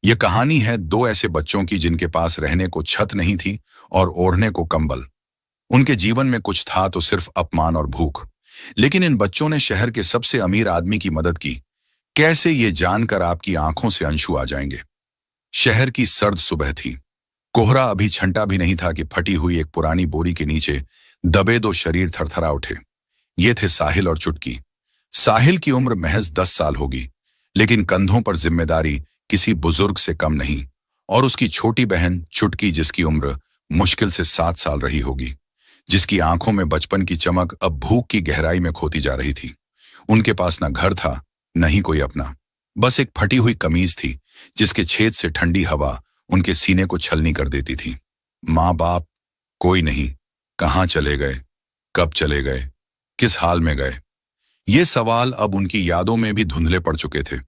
यह कहानी है दो ऐसे बच्चों की जिनके पास रहने को छत नहीं थी और ओढ़ने को कंबल। उनके जीवन में कुछ था तो सिर्फ अपमान और भूख। लेकिन इन बच्चों ने शहर के सबसे अमीर आदमी की मदद की। कैसे, ये जानकर आपकी आंखों से अंशु आ जाएंगे। शहर की सर्द सुबह थी। कोहरा अभी छंटा भी नहीं था कि फटी हुई एक पुरानी बोरी के नीचे दबे दो शरीर थरथरा उठे। ये थे साहिल और चुटकी। साहिल की उम्र महज 10 साल होगी, लेकिन कंधों पर जिम्मेदारी किसी बुजुर्ग से कम नहीं। और उसकी छोटी बहन चुटकी, जिसकी उम्र मुश्किल से 7 साल रही होगी, जिसकी आंखों में बचपन की चमक अब भूख की गहराई में खोती जा रही थी। उनके पास न घर था, न ही कोई अपना। बस एक फटी हुई कमीज थी जिसके छेद से ठंडी हवा उनके सीने को छलनी कर देती थी। माँ बाप कोई नहीं। कहाँ चले गए, कब चले गए, किस हाल में गए, ये सवाल अब उनकी यादों में भी धुंधले पड़ चुके थे।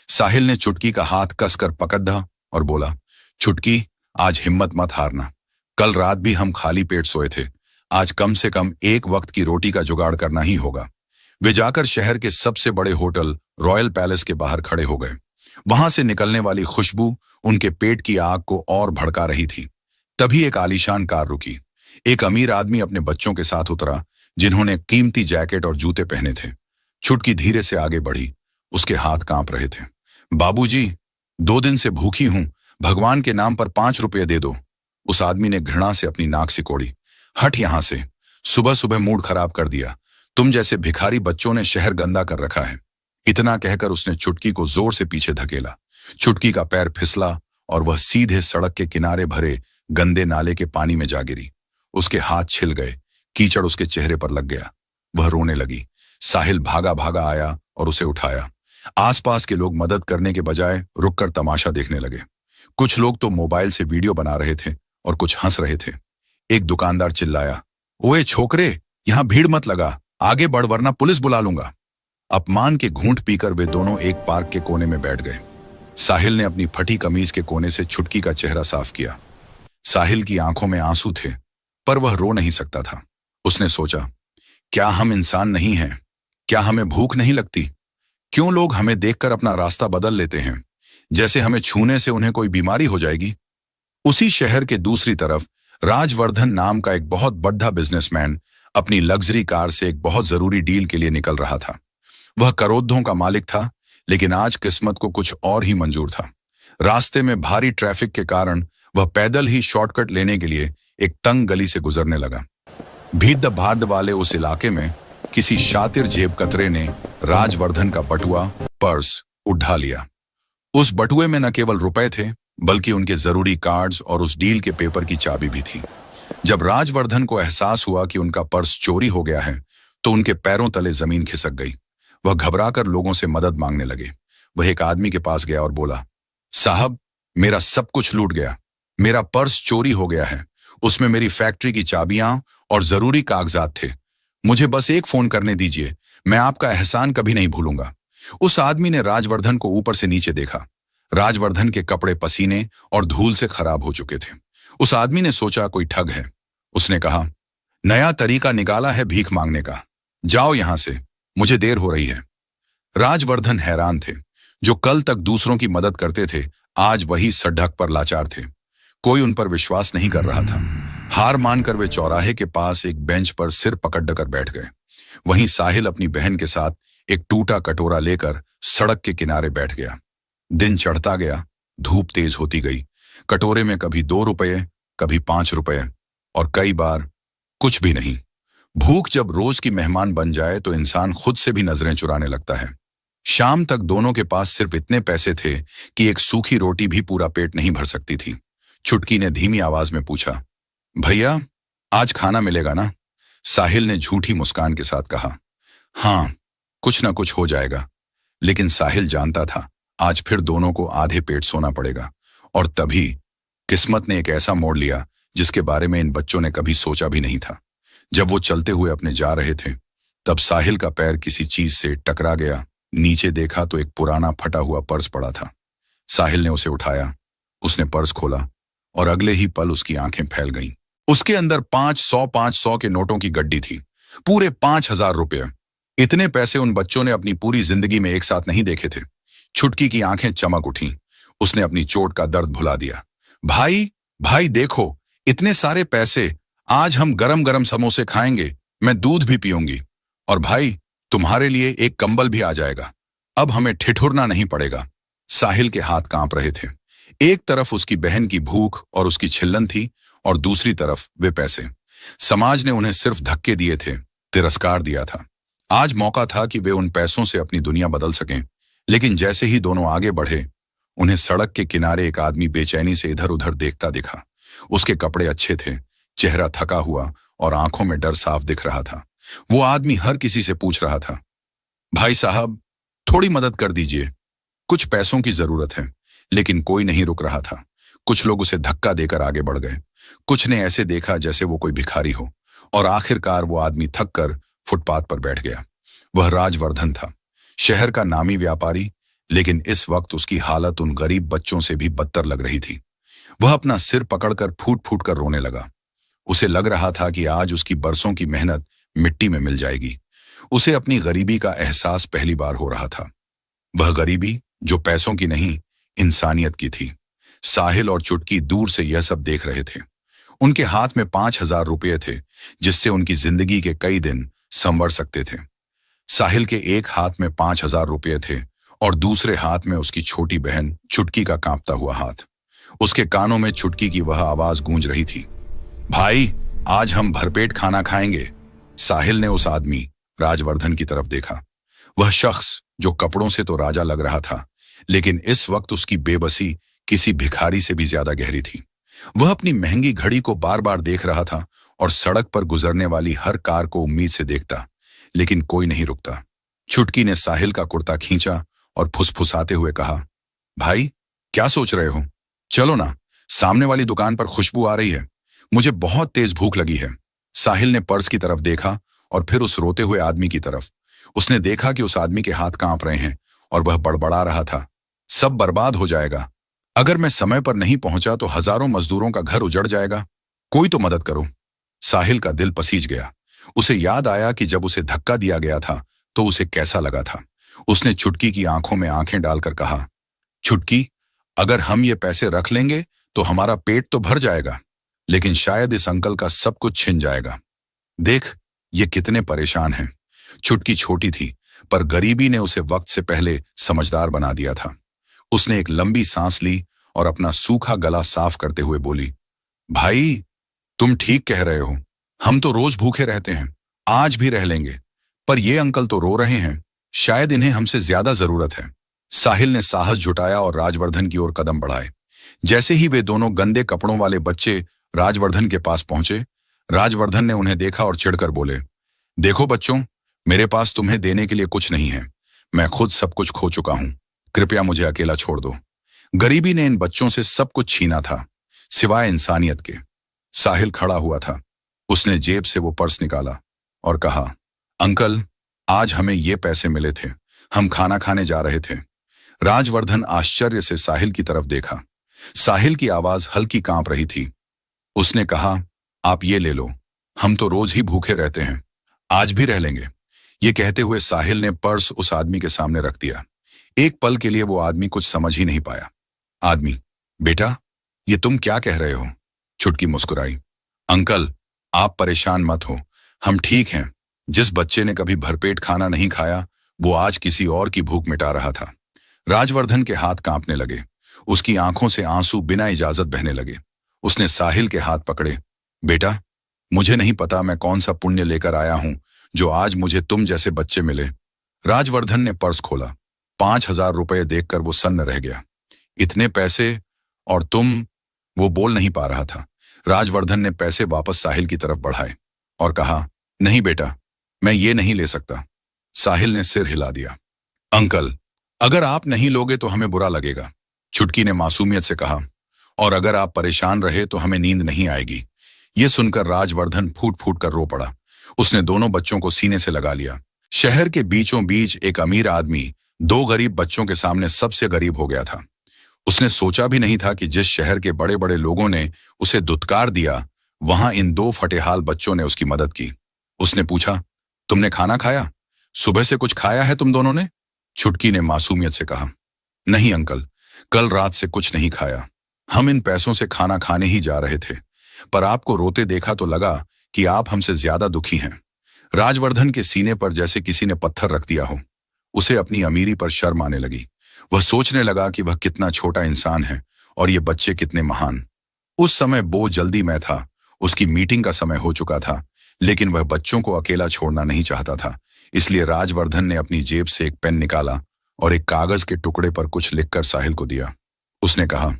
साहिल ने चुटकी का हाथ कसकर पकड़ा और बोला, चुटकी, आज हिम्मत मत हारना। कल रात भी हम खाली पेट सोए थे। आज कम से कम एक वक्त की रोटी का जुगाड़ करना ही होगा। वे जाकर शहर के सबसे बड़े होटल रॉयल पैलेस के बाहर खड़े हो गए। वहां से निकलने वाली खुशबू उनके पेट की आग को और भड़का रही थी। तभी एक आलीशान कार रुकी। एक अमीर आदमी अपने बच्चों के साथ उतरा, जिन्होंने कीमती जैकेट और जूते पहने थे। चुटकी धीरे से आगे बढ़ी। उसके हाथ कांप रहे थे। बाबूजी, 2 दिन से भूखी हूं, भगवान के नाम पर 5 रुपये दे दो। उस आदमी ने घृणा से अपनी नाक सिकोड़ी। हट यहां से, सुबह सुबह मूड खराब कर दिया। तुम जैसे भिखारी बच्चों ने शहर गंदा कर रखा है। इतना कहकर उसने चुटकी को जोर से पीछे धकेला। चुटकी का पैर फिसला और वह सीधे सड़क के किनारे भरे गंदे नाले के पानी में जा गिरी। उसके हाथ छिल गए। कीचड़ उसके चेहरे पर लग गया। वह रोने लगी। साहिल भागा भागा आया और उसे उठाया। आसपास के लोग मदद करने के बजाय रुककर तमाशा देखने लगे। कुछ लोग तो मोबाइल से वीडियो बना रहे थे और कुछ हंस रहे थे। एक दुकानदार चिल्लाया, ओए छोकरे, यहां भीड़ मत लगा, आगे बढ़ वरना पुलिस बुला लूंगा। अपमान के घूंट पीकर वे दोनों एक पार्क के कोने में बैठ गए। साहिल ने अपनी फटी कमीज के कोने से चुटकी का चेहरा साफ किया। साहिल की आंखों में आंसू थे, पर वह रो नहीं सकता था। उसने सोचा, क्या हम इंसान नहीं हैं? क्या हमें भूख नहीं लगती? क्यों लोग हमें देखकर अपना रास्ता बदल लेते हैं, जैसे हमें छूने से उन्हें कोई बीमारी हो जाएगी? उसी शहर के दूसरी तरफ राजवर्धन नाम का एक बहुत बड़ा बिजनेसमैन अपनी लग्जरी कार से एक बहुत जरूरी डील के लिए निकल रहा था। वह करोड़ों का मालिक था, लेकिन आज किस्मत को कुछ और ही मंजूर था। रास्ते में भारी ट्रैफिक के कारण वह पैदल ही शॉर्टकट लेने के लिए एक तंग गली से गुजरने लगा। भीड़ भाड़ वाले उस इलाके में किसी शातिर जेब कतरे ने राजवर्धन का बटुआ, पर्स उठा लिया। उस बटुए में न केवल रुपए थे, बल्कि उनके जरूरी कार्ड्स और उस डील के पेपर की चाबी भी थी। जब राजवर्धन को एहसास हुआ कि उनका पर्स चोरी हो गया है, तो उनके पैरों तले जमीन खिसक गई। वह घबराकर लोगों से मदद मांगने लगे। वह एक आदमी के पास गया और बोला, साहब, मेरा सब कुछ लूट गया। मेरा पर्स चोरी हो गया है। उसमें मेरी फैक्ट्री की चाबियां और जरूरी कागजात थे। मुझे बस एक फोन करने दीजिए, मैं आपका एहसान कभी नहीं भूलूंगा। उस आदमी ने राजवर्धन को ऊपर से नीचे देखा। राजवर्धन के कपड़े पसीने और धूल से खराब हो चुके थे। उस आदमी ने सोचा, कोई ठग है। उसने कहा, नया तरीका निकाला है भीख मांगने का, जाओ यहां से, मुझे देर हो रही है। राजवर्धन हैरान थे। जो कल तक दूसरों की मदद करते थे, आज वही सड़क पर लाचार थे। कोई उन पर विश्वास नहीं कर रहा था। हार मानकर वे चौराहे के पास एक बेंच पर सिर पकड़ बैठ गए। वहीं साहिल अपनी बहन के साथ एक टूटा कटोरा लेकर सड़क के किनारे बैठ गया। दिन चढ़ता गया, धूप तेज होती गई। कटोरे में कभी 2 रुपये, कभी 5 रुपये और कई बार कुछ भी नहीं। भूख जब रोज की मेहमान बन जाए तो इंसान खुद से भी नजरें चुराने लगता है। शाम तक दोनों के पास सिर्फ इतने पैसे थे कि एक सूखी रोटी भी पूरा पेट नहीं भर सकती थी। चुटकी ने धीमी आवाज में पूछा, भैया, आज खाना मिलेगा ना? साहिल ने झूठी मुस्कान के साथ कहा, हाँ, कुछ ना कुछ हो जाएगा। लेकिन साहिल जानता था, आज फिर दोनों को आधे पेट सोना पड़ेगा। और तभी किस्मत ने एक ऐसा मोड़ लिया जिसके बारे में इन बच्चों ने कभी सोचा भी नहीं था। जब वो चलते हुए अपने जा रहे थे, तब साहिल का पैर किसी चीज से टकरा गया। नीचे देखा तो एक पुराना फटा हुआ पर्स पड़ा था। साहिल ने उसे उठाया। उसने पर्स खोला और अगले ही पल उसकी आंखें फैल गईं। उसके अंदर 500 के नोटों की गड्डी थी, पूरे 5000 रुपये। इतने पैसे उन बच्चों ने अपनी पूरी जिंदगी में एक साथ नहीं देखे थे। छुटकी की आंखें चमक उठीं। उसने अपनी चोट का दर्द भुला दिया। भाई, भाई देखो, इतने सारे पैसे, आज हम गरम गरम समोसे खाएंगे, मैं दूध भी पीऊंगी। और भाई, तुम्हारे लिए एक कंबल भी आ जाएगा, अब हमें ठिठुरना नहीं पड़ेगा। साहिल के हाथ कांप रहे थे। एक तरफ उसकी बहन की भूख और उसकी छिल्लन थी, और दूसरी तरफ वे पैसे। समाज ने उन्हें सिर्फ धक्के दिए थे, तिरस्कार दिया था। आज मौका था कि वे उन पैसों से अपनी दुनिया बदल सकें। लेकिन जैसे ही दोनों आगे बढ़े, उन्हें सड़क के किनारे एक आदमी बेचैनी से इधर उधर देखता दिखा। उसके कपड़े अच्छे थे, चेहरा थका हुआ और आंखों में डर साफ दिख रहा था। वो आदमी हर किसी से पूछ रहा था, भाई साहब, थोड़ी मदद कर दीजिए, कुछ पैसों की जरूरत है। लेकिन कोई नहीं रुक रहा था। कुछ लोग उसे धक्का देकर आगे बढ़ गए, कुछ ने ऐसे देखा जैसे वो कोई भिखारी हो, और आखिरकार वो आदमी थक कर फुटपाथ पर बैठ गया। वह राजवर्धन था, शहर का नामी व्यापारी, लेकिन इस वक्त उसकी हालत उन गरीब बच्चों से भी बदतर लग रही थी। वह अपना सिर पकड़कर फूट फूट कर रोने लगा। उसे लग रहा था कि आज उसकी बरसों की मेहनत मिट्टी में मिल जाएगी। उसे अपनी गरीबी का एहसास पहली बार हो रहा था। वह गरीबी जो पैसों की नहीं, इंसानियत की थी। साहिल और चुटकी दूर से यह सब देख रहे थे। उनके हाथ में 5,000 रुपये थे, जिससे उनकी जिंदगी के कई दिन संवर सकते थे। साहिल के एक हाथ में 5,000 रुपये थे और दूसरे हाथ में उसकी छोटी बहन चुटकी का कांपता हुआ हाथ। उसके कानों में चुटकी की वह आवाज गूंज रही थी, भाई, आज हम भरपेट खाना खाएंगे। साहिल ने उस आदमी राजवर्धन की तरफ देखा। वह शख्स जो कपड़ों से तो राजा लग रहा था, लेकिन इस वक्त उसकी बेबसी किसी भिखारी से भी ज्यादा गहरी थी। वह अपनी महंगी घड़ी को बार बार देख रहा था और सड़क पर गुजरने वाली हर कार को उम्मीद से देखता, लेकिन कोई नहीं रुकता। चुटकी ने साहिल का कुर्ता खींचा और फुसफुसाते हुए कहा, भाई, क्या सोच रहे हो? चलो ना, सामने वाली दुकान पर खुशबू आ रही है, मुझे बहुत तेज भूख लगी है। साहिल ने पर्स की तरफ देखा और फिर उस रोते हुए आदमी की तरफ। उसने देखा कि उस आदमी के हाथ कांप रहे हैं और वह बड़बड़ा रहा था, सब बर्बाद हो जाएगा। अगर मैं समय पर नहीं पहुंचा तो हजारों मजदूरों का घर उजड़ जाएगा। कोई तो मदद करो। साहिल का दिल पसीज गया। उसे याद आया कि जब उसे धक्का दिया गया था तो उसे कैसा लगा था। उसने चुटकी की आंखों में आंखें डालकर कहा, चुटकी, अगर हम ये पैसे रख लेंगे तो हमारा पेट तो भर जाएगा, लेकिन शायद इस अंकल का सब कुछ छिन जाएगा। देख, ये कितने परेशान हैं। चुटकी छोटी थी, पर गरीबी ने उसे वक्त से पहले समझदार बना दिया था। उसने एक लंबी सांस ली और अपना सूखा गला साफ करते हुए बोली, भाई, तुम ठीक कह रहे हो, हम तो रोज भूखे रहते हैं, आज भी रह लेंगे, पर ये अंकल तो रो रहे हैं, शायद इन्हें हमसे ज्यादा जरूरत है। साहिल ने साहस जुटाया और राजवर्धन की ओर कदम बढ़ाए। जैसे ही वे दोनों गंदे कपड़ों वाले बच्चे राजवर्धन के पास पहुंचे, राजवर्धन ने उन्हें देखा और चिढ़कर बोले, देखो बच्चों, मेरे पास तुम्हें देने के लिए कुछ नहीं है, मैं खुद सब कुछ खो चुका हूं, कृपया मुझे अकेला छोड़ दो। गरीबी ने इन बच्चों से सब कुछ छीना था, सिवाय इंसानियत के। साहिल खड़ा हुआ था। उसने जेब से वो पर्स निकाला और कहा, अंकल, आज हमें ये पैसे मिले थे, हम खाना खाने जा रहे थे। राजवर्धन आश्चर्य से साहिल की तरफ देखा। साहिल की आवाज हल्की कांप रही थी। उसने कहा, आप ये ले लो, हम तो रोज ही भूखे रहते हैं, आज भी रह लेंगे। ये कहते हुए साहिल ने पर्स उस आदमी के सामने रख दिया। एक पल के लिए वो आदमी कुछ समझ ही नहीं पाया। आदमी, बेटा, ये तुम क्या कह रहे हो? चुटकी मुस्कुराई। अंकल, आप परेशान मत हो, हम ठीक हैं। जिस बच्चे ने कभी भरपेट खाना नहीं खाया, वो आज किसी और की भूख मिटा रहा था। राजवर्धन के हाथ कांपने लगे। उसकी आंखों से आंसू बिना इजाजत बहने लगे। उसने साहिल के हाथ पकड़े। बेटा, मुझे नहीं पता मैं कौन सा पुण्य लेकर आया हूं जो आज मुझे तुम जैसे बच्चे मिले। राजवर्धन ने पर्स खोला। 5,000 रुपये देखकर वो सन्न रह गया। इतने पैसे, और तुम? वो बोल नहीं पा रहा था। राजवर्धन ने पैसे वापस साहिल की तरफ बढ़ाए और कहा, नहीं बेटा, मैं ये नहीं ले सकता। साहिल ने सिर हिला दिया। अंकल, अगर आप नहीं लोगे तो हमें बुरा लगेगा, चुटकी ने मासूमियत से कहा, और अगर आप परेशान रहे तो हमें नींद नहीं आएगी। ये सुनकर राजवर्धन फूट फूट कर रो पड़ा। उसने दोनों बच्चों को सीने से लगा लिया। शहर के बीचों बीच एक अमीर आदमी 2 गरीब बच्चों के सामने सबसे गरीब हो गया था। उसने सोचा भी नहीं था कि जिस शहर के बड़े बड़े लोगों ने उसे दुत्कार दिया, वहां इन 2 फटेहाल बच्चों ने उसकी मदद की। उसने पूछा, तुमने खाना खाया? सुबह से कुछ खाया है तुम दोनों ने? चुटकी ने मासूमियत से कहा, नहीं अंकल, कल रात से कुछ नहीं खाया। हम इन पैसों से खाना खाने ही जा रहे थे, पर आपको रोते देखा तो लगा कि आप हमसे ज्यादा दुखी हैं। राजवर्धन के सीने पर जैसे किसी ने पत्थर रख दिया हो। उसे अपनी अमीरी पर शर्म आने लगी। वह सोचने लगा कि वह कितना छोटा इंसान है और ये बच्चे कितने महान। उस समय वो जल्दी में था, उसकी मीटिंग का समय हो चुका था, लेकिन वह बच्चों को अकेला छोड़ना नहीं चाहता था। इसलिए राजवर्धन ने अपनी जेब से एक पेन निकाला और एक कागज के टुकड़े पर कुछ लिखकर साहिल को दिया। उसने कहा,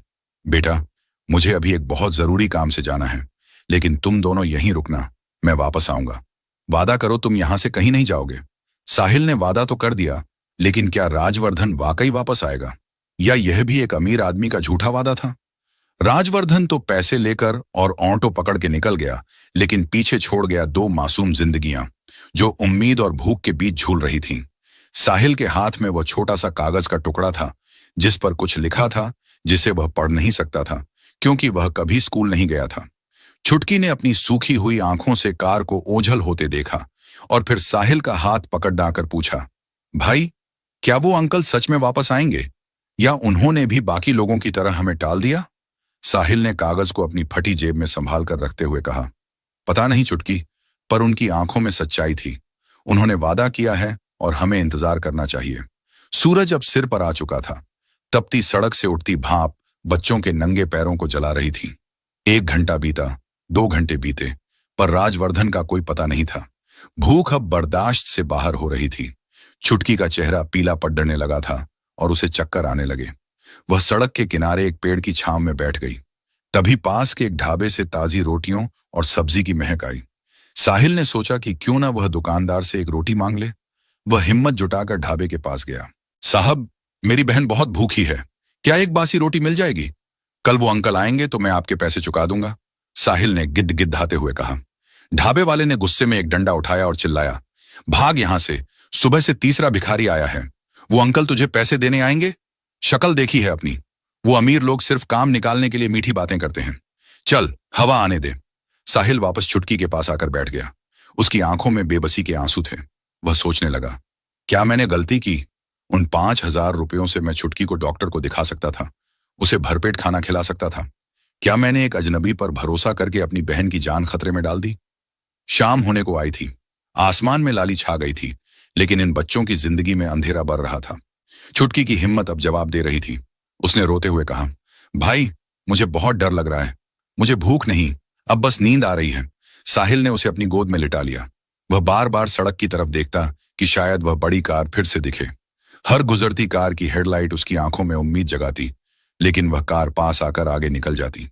बेटा, मुझे अभी एक बहुत जरूरी काम से जाना है, लेकिन तुम दोनों यहीं रुकना, मैं वापस आऊंगा। वादा करो तुम यहां से कहीं नहीं जाओगे। साहिल ने वादा तो कर दिया, लेकिन क्या राजवर्धन वाकई वापस आएगा, या यह भी एक अमीर आदमी का झूठा वादा था? राजवर्धन तो पैसे लेकर और ऑटो पकड़ के निकल गया, लेकिन पीछे छोड़ गया दो मासूम जिंदगियां जो उम्मीद और भूख के बीच झूल रही थीं। साहिल के हाथ में वह छोटा सा कागज का टुकड़ा था, जिस पर कुछ लिखा था जिसे वह पढ़ नहीं सकता था, क्योंकि वह कभी स्कूल नहीं गया था। छुटकी ने अपनी सूखी हुई आंखों से कार को ओझल होते देखा और फिर साहिल का हाथ पकड़ डाकर पूछा, भाई, क्या वो अंकल सच में वापस आएंगे, या उन्होंने भी बाकी लोगों की तरह हमें टाल दिया? साहिल ने कागज को अपनी फटी जेब में संभाल कर रखते हुए कहा, पता नहीं चुटकी, पर उनकी आंखों में सच्चाई थी। उन्होंने वादा किया है और हमें इंतजार करना चाहिए। सूरज अब सिर पर आ चुका था। तपती सड़क से उठती भाप बच्चों के नंगे पैरों को जला रही थी। 1 घंटा बीता, 2 घंटे बीते, पर राजवर्धन का कोई पता नहीं था। भूख अब बर्दाश्त से बाहर हो रही थी। छुटकी का चेहरा पीला पड़ने लगा था और उसे चक्कर आने लगे। वह सड़क के किनारे एक पेड़ की छांव में बैठ गई। तभी पास के एक ढाबे से ताजी रोटियों और सब्जी की महक आई। साहिल ने सोचा कि क्यों ना वह दुकानदार से एक रोटी मांग ले। वह हिम्मत जुटाकर ढाबे के पास गया। साहब, मेरी बहन बहुत भूखी है, क्या एक बासी रोटी मिल जाएगी? कल वो अंकल आएंगे तो मैं आपके पैसे चुका दूंगा, साहिल ने गिद्ध-गिद्धाते हुए कहा। ढाबे वाले ने गुस्से में एक डंडा उठाया और चिल्लाया, भाग यहां से, सुबह से तीसरा भिखारी आया है। वो अंकल तुझे पैसे देने आएंगे? शक्ल देखी है अपनी। वो अमीर लोग सिर्फ काम निकालने के लिए मीठी बातें करते हैं। चल, हवा आने दे। साहिल वापस छुटकी के पास आकर बैठ गया। उसकी आंखों में बेबसी के आंसू थे। वह सोचने लगा, क्या मैंने गलती की? उन 5,000 रुपयों से मैं छुटकी को डॉक्टर को दिखा सकता था, उसे भरपेट खाना खिला सकता था। क्या मैंने एक अजनबी पर भरोसा करके अपनी बहन की जान खतरे में डाल दी? शाम होने को आई थी। आसमान में लाली छा गई थी, लेकिन इन बच्चों की जिंदगी में अंधेरा बढ़ रहा था। छुटकी की हिम्मत अब जवाब दे रही थी। उसने रोते हुए कहा, भाई, मुझे बहुत डर लग रहा है। मुझे भूख नहीं, अब बस नींद आ रही है। साहिल ने उसे अपनी गोद में लिटा लिया। वह बार बार सड़क की तरफ देखता कि शायद वह बड़ी कार फिर से दिखे। हर गुजरती कार की हेडलाइट उसकी आंखों में उम्मीद जगाती, लेकिन वह कार पास आकर आगे निकल जाती।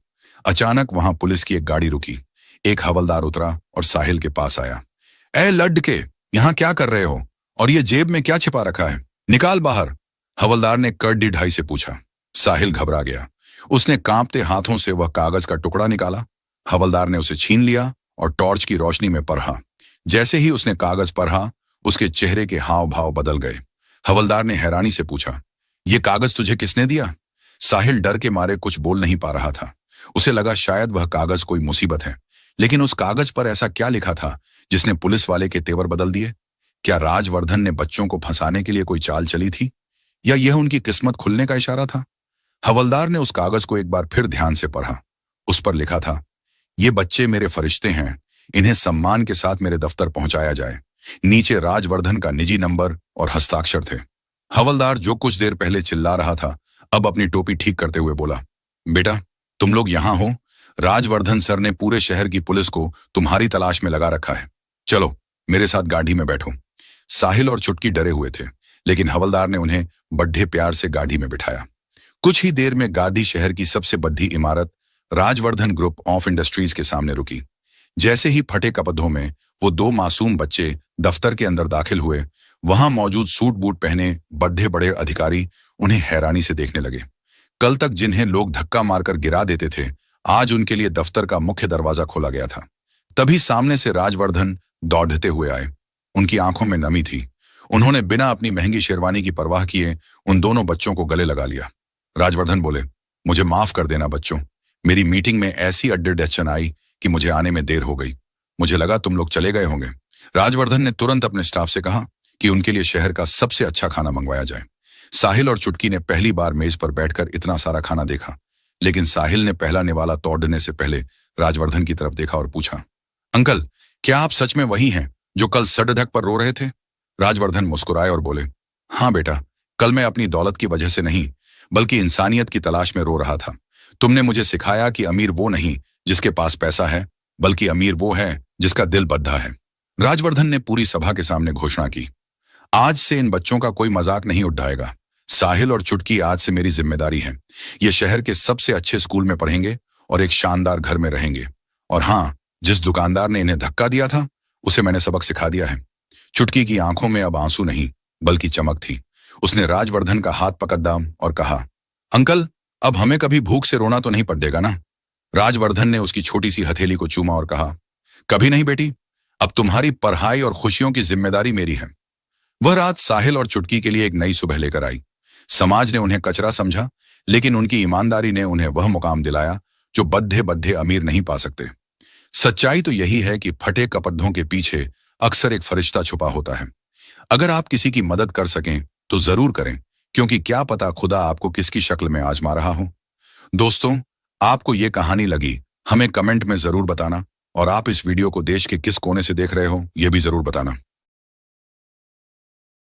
अचानक वहां पुलिस की एक गाड़ी रुकी। एक हवलदार उतरा और साहिल के पास आया। ए लड्ड के, यहां क्या कर रहे हो? और ये जेब में क्या छिपा रखा है? निकाल बाहर। हवलदार ने कड़ी ढाई से पूछा। साहिल घबरा गया। उसने कांपते हाथों से वह कागज का टुकड़ा निकाला। हवलदार ने उसे छीन लिया और टॉर्च की रोशनी में पढ़ा। जैसे ही उसने कागज पढ़ा, उसके चेहरे के हाव भाव बदल गए। हवलदार ने हैरानी से पूछा, ये कागज तुझे किसने दिया? साहिल डर के मारे कुछ बोल नहीं पा रहा था। उसे लगा शायद वह कागज कोई मुसीबत है, लेकिन उस कागज पर ऐसा क्या लिखा था जिसने पुलिस वाले के तेवर बदल दिए? क्या राजवर्धन ने बच्चों को फंसाने के लिए कोई चाल चली थी, या यह उनकी किस्मत खुलने का इशारा था? हवलदार ने उस कागज को एक बार फिर ध्यान से पढ़ा। उस पर लिखा था, ये बच्चे मेरे फरिश्ते हैं, इन्हें सम्मान के साथ मेरे दफ्तर पहुंचाया जाए। नीचे राजवर्धन का निजी नंबर और हस्ताक्षर थे। हवलदार, जो कुछ देर पहले चिल्ला रहा था, अब अपनी टोपी ठीक करते हुए बोला, बेटा, तुम लोग यहां हो। राजवर्धन सर ने पूरे शहर की पुलिस को तुम्हारी तलाश में लगा रखा है। चलो मेरे साथ गाड़ी में बैठो। साहिल और छुटकी डरे हुए थे, लेकिन हवलदार ने उन्हें बड़े प्यार से गाड़ी में बिठाया। कुछ ही देर में गाड़ी शहर की सबसे बड़ी इमारत राजवर्धन ग्रुप ऑफ इंडस्ट्रीज के सामने रुकी। जैसे ही फटे कपड़ों में वो दो मासूम बच्चे दफ्तर के अंदर दाखिल हुए, वहां मौजूद सूट बूट पहने बड़े बड़े अधिकारी उन्हें हैरानी से देखने लगे। कल तक जिन्हें लोग धक्का मारकर गिरा देते थे, आज उनके लिए दफ्तर का मुख्य दरवाजा खोला गया था। तभी सामने से राजवर्धन दौड़ते हुए आए। उनकी आंखों में नमी थी। उन्होंने बिना अपनी महंगी शेरवानी की परवाह किए उन दोनों बच्चों को गले लगा लिया। राजवर्धन बोले, मुझे माफ कर देना बच्चों, मेरी मीटिंग में ऐसी अड़चन आई कि मुझे आने में देर हो गई। मुझे लगा तुम लोग चले गए होंगे। राजवर्धन ने तुरंत अपने स्टाफ से कहा कि उनके लिए शहर का सबसे अच्छा खाना मंगवाया जाए। साहिल और चुटकी ने पहली बार मेज पर बैठकर इतना सारा खाना देखा, लेकिन साहिल ने पहला निवाला तोड़ने से पहले राजवर्धन की तरफ देखा और पूछा, अंकल, क्या आप सच में वही हैं जो कल सड़धक पर रो रहे थे? राजवर्धन मुस्कुराए और बोले, हाँ बेटा, कल मैं अपनी दौलत की वजह से नहीं, बल्कि इंसानियत की तलाश में रो रहा था। तुमने मुझे सिखाया कि अमीर वो नहीं जिसके पास पैसा है, बल्कि अमीर वो है जिसका दिल बद्धा है। राजवर्धन ने पूरी सभा के सामने घोषणा की, आज से इन बच्चों का कोई मजाक नहीं उठाएगा। साहिल और चुटकी आज से मेरी जिम्मेदारी है। ये शहर के सबसे अच्छे स्कूल में पढ़ेंगे और एक शानदार घर में रहेंगे। और हाँ, जिस दुकानदार ने इन्हें धक्का दिया था, उसे मैंने सबक सिखा दिया है। चुटकी की आंखों में अब आंसू नहीं, बल्कि चमक थी। उसने राजवर्धन का हाथ पकड़ा और कहा, अंकल, अब हमें कभी भूख से रोना तो नहीं पड़ेगा ना? राजवर्धन ने उसकी छोटी सी हथेली को चूमा और कहा, कभी नहीं बेटी, अब तुम्हारी पढ़ाई और खुशियों की जिम्मेदारी मेरी है। वह रात साहिल और चुटकी के लिए एक नई सुबह लेकर आई। समाज ने उन्हें कचरा समझा, लेकिन उनकी ईमानदारी ने उन्हें वह मुकाम दिलाया जो बद्धे बद्धे अमीर नहीं पा सकते। सच्चाई तो यही है कि फटे कपड़ों के पीछे अक्सर एक फरिश्ता छुपा होता है। अगर आप किसी की मदद कर सकें तो जरूर करें, क्योंकि क्या पता खुदा आपको किसकी शक्ल में आजमा रहा हो। दोस्तों, आपको ये कहानी लगी, हमें कमेंट में जरूर बताना, और आप इस वीडियो को देश के किस कोने से देख रहे हो, यह भी जरूर बताना।